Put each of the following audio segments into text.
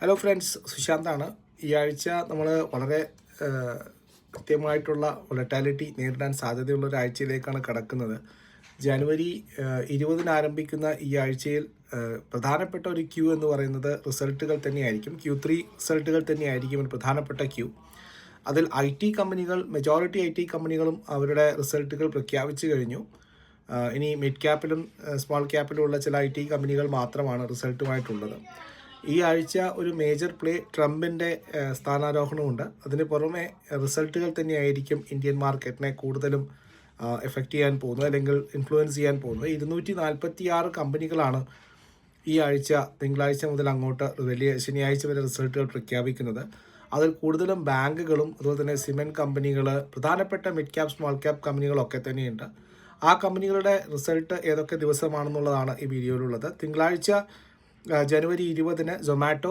Hello friends, സുശാന്താണ്. ഈ ആഴ്ച നമ്മൾ വളരെ കൃത്യമായിട്ടുള്ള വൊളറ്റാലിറ്റി നേരിടാൻ സാധ്യതയുള്ള ഒരാഴ്ചയിലേക്കാണ് കടക്കുന്നത്. ജനുവരി 20 ആരംഭിക്കുന്ന ഈ ആഴ്ചയിൽ പ്രധാനപ്പെട്ട ഒരു ക്യൂ എന്ന് പറയുന്നത് റിസൾട്ടുകൾ തന്നെയായിരിക്കും. Q3 റിസൾട്ടുകൾ തന്നെയായിരിക്കും ഒരു പ്രധാനപ്പെട്ട ക്യൂ. അതിൽ മെജോറിറ്റി ഐ ടി കമ്പനികളും അവരുടെ റിസൾട്ടുകൾ പ്രഖ്യാപിച്ചു കഴിഞ്ഞു. ഇനി മിഡ് ക്യാപ്പിലും സ്മോൾ ക്യാപ്പിലും ഉള്ള ചില IT കമ്പനികൾ മാത്രമാണ് റിസൾട്ടുമായിട്ടുള്ളത്. ഈ ആഴ്ച ഒരു മേജർ പ്ലേ ട്രംപിൻ്റെ സ്ഥാനാരോഹണമുണ്ട്. അതിന് പുറമെ റിസൾട്ടുകൾ തന്നെയായിരിക്കും ഇന്ത്യൻ മാർക്കറ്റിനെ കൂടുതലും എഫക്റ്റ് ചെയ്യാൻ പോകുന്നത്, അല്ലെങ്കിൽ ഇൻഫ്ലുവൻസ് ചെയ്യാൻ പോകുന്നത്. 246 കമ്പനികളാണ് ഈ ആഴ്ച തിങ്കളാഴ്ച മുതൽ അങ്ങോട്ട് ശനിയാഴ്ച വരെ റിസൾട്ടുകൾ പ്രഖ്യാപിക്കുന്നത്. അതിൽ കൂടുതലും ബാങ്കുകളും അതുപോലെ തന്നെ സിമെൻറ്റ് കമ്പനികൾ, പ്രധാനപ്പെട്ട മിഡ് ക്യാപ് സ്മോൾ ക്യാപ് കമ്പനികളൊക്കെ തന്നെയുണ്ട്. ആ കമ്പനികളുടെ റിസൾട്ട് ഏതൊക്കെ ദിവസമാണെന്നുള്ളതാണ് ഈ വീഡിയോയിലുള്ളത്. തിങ്കളാഴ്ച ജനുവരി 20 സൊമാറ്റോ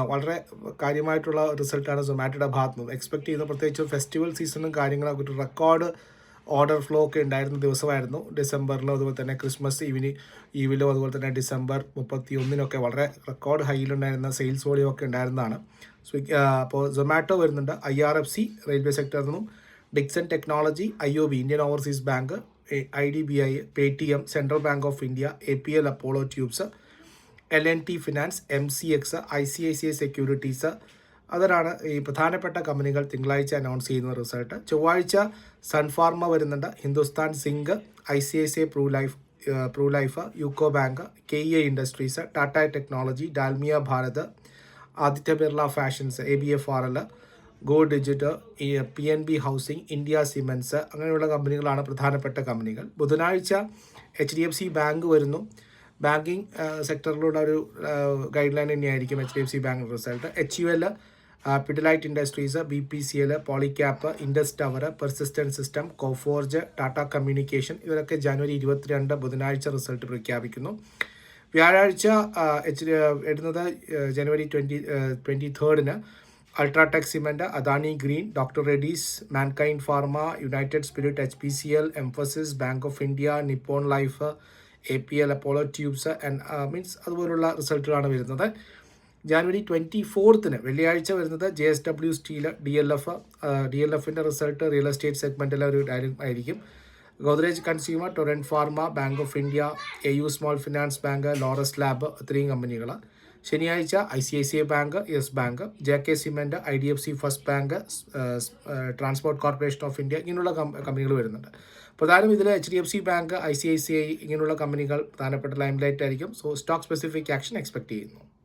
വളരെ കാര്യമായിട്ടുള്ള റിസൾട്ടാണ് സൊമാറ്റോയുടെ ഭാഗത്തു നിന്ന് എക്സ്പെക്ട് ചെയ്യുന്നത്. പ്രത്യേകിച്ച് ഫെസ്റ്റിവൽ സീസണും കാര്യങ്ങളൊക്കെ ഒരു റെക്കോർഡ് ഓർഡർ ഫ്ലോ ഒക്കെ ഉണ്ടായിരുന്ന ദിവസമായിരുന്നു. ഡിസംബറിലും അതുപോലെ തന്നെ ക്രിസ്മസ് ഈവിലും അതുപോലെ തന്നെ ഡിസംബർ 31 വളരെ റെക്കോർഡ് ഹൈയിലുണ്ടായിരുന്ന സെയിൽസ് വോളിയം ഒക്കെ ഉണ്ടായിരുന്നതാണ്. അപ്പോൾ സൊമാറ്റോ വരുന്നുണ്ട്. IRFC റെയിൽവേ സെക്ടറിൽ നിന്നും, Dixon technology, IOB Indian overseas bank, IDBI, Paytm, central bank of India, APL Apollo tubes, L&T finance, MCX, ICICI securities. അതിലാണ് ഈ പ്രധാനപ്പെട്ട കമ്പനികൾ തിങ്കളാഴ്ച അനൗൺസ് ചെയ്യുന്ന റിസൾട്ട്. ചൊവ്വാഴ്ച സൺഫാർമ വരുന്നുണ്ട്, Hindustan Zinc, ICICI Pru Life, UCO Bank, KEI Industries, Tata Technology, Dalmia Bharat, Aditya Birla Fashions, ABFRL, Go Digit, PNB Housing, India Cements, അങ്ങനെയുള്ള കമ്പനികളാണ് പ്രധാനപ്പെട്ട കമ്പനികൾ. ബുധനാഴ്ച HDFC ബാങ്ക് വരുന്നു. ബാങ്കിങ് സെക്ടറിലുള്ള ഒരു ഗൈഡ് ലൈൻ തന്നെയായിരിക്കും HDFC Bank result. HUL, Pidilite Industries, BPCL, Polycab, Indus Tower, Persistent System, Coforge, Tata Communication, ഇവരൊക്കെ ജനുവരി 22 ബുധനാഴ്ച റിസൾട്ട് പ്രഖ്യാപിക്കുന്നു. വ്യാഴാഴ്ച വരുന്നത് ജനുവരി 23 UltraTech Cement, Adani green, doctor Reddy's, Mankind Pharma, United Spirit, HPCL, Mphasis, Bank of India, Nippon Life, APL Apollo Tubes അതുപോലുള്ള റിസൾട്ടുകളാണ് വരുന്നത്. ജനുവരി 24 വെള്ളിയാഴ്ച വരുന്നത് JSW സ്റ്റീൽ, DLFിൻ്റെ റിസൾട്ട് റിയൽ എസ്റ്റേറ്റ് സെഗ്മെൻറ്റിലെ ഒരു ആയിരിക്കും. Godrej Consumer, Torrent Pharma, Bank of India, AU Small Finance Bank, Laurus Lab, ഇത്രയും കമ്പനികൾ. ശനിയാഴ്ച ICICI Bank, Yes Bank, JK Cement, IDFC First Bank, Transport Corporation of India, ഇങ്ങനെയുള്ള കമ്പനികൾ വരുന്നുണ്ട്. പ്രധാനം ഇതിൽ HDFC ബാങ്ക്, ICICI ഇങ്ങനെയുള്ള കമ്പനികൾ പ്രധാനപ്പെട്ട ലൈം ലൈറ്റ് ആയിരിക്കും. So stock specific action expect ചെയ്യുന്നു.